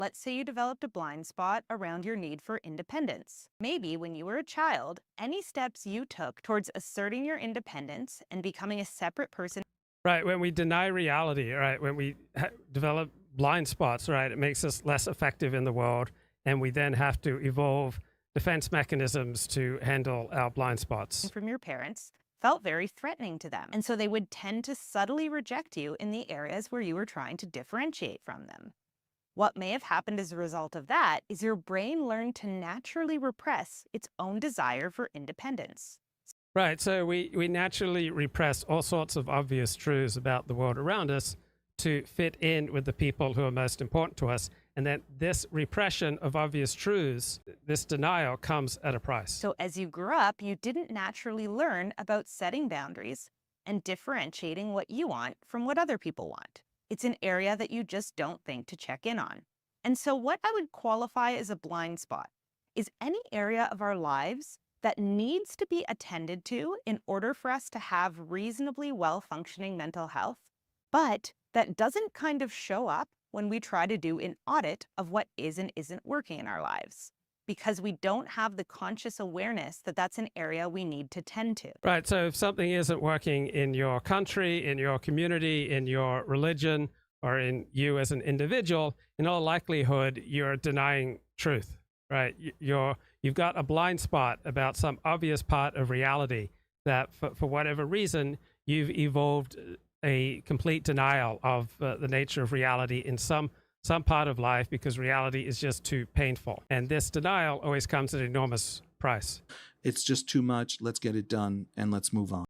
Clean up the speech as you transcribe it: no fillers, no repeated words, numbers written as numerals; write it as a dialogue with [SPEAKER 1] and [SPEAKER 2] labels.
[SPEAKER 1] Let's say you developed a blind spot around your need for independence. Maybe when you were a child, any steps you took towards asserting your independence and becoming a separate person.
[SPEAKER 2] Right. When we deny reality, right, when we develop blind spots, right, it makes us less effective in the world. And we then have to evolve defense mechanisms to handle our blind spots.
[SPEAKER 1] From your parents felt very threatening to them. And so they would tend to subtly reject you in the areas where you were trying to differentiate from them. What may have happened as a result of that is your brain learned to naturally repress its own desire for independence.
[SPEAKER 2] Right. So we naturally repress all sorts of obvious truths about the world around us to fit in with the people who are most important to us. And then this repression of obvious truths, this denial, comes at a price.
[SPEAKER 1] So as you grew up, you didn't naturally learn about setting boundaries and differentiating what you want from what other people want. It's an area that you just don't think to check in on. And so what I would qualify as a blind spot is any area of our lives that needs to be attended to in order for us to have reasonably well-functioning mental health, but that doesn't kind of show up when we try to do an audit of what is and isn't working in our lives, because we don't have the conscious awareness that that's an area we need to tend to.
[SPEAKER 2] Right. So if something isn't working in your country, in your community, in your religion, or in you as an individual, in all likelihood, you're denying truth, right? You've got a blind spot about some obvious part of reality that for whatever reason, you've evolved a complete denial of the nature of reality in some part of life because reality is just too painful. And this denial always comes at an enormous price.
[SPEAKER 3] It's just too much. Let's get it done and let's move on.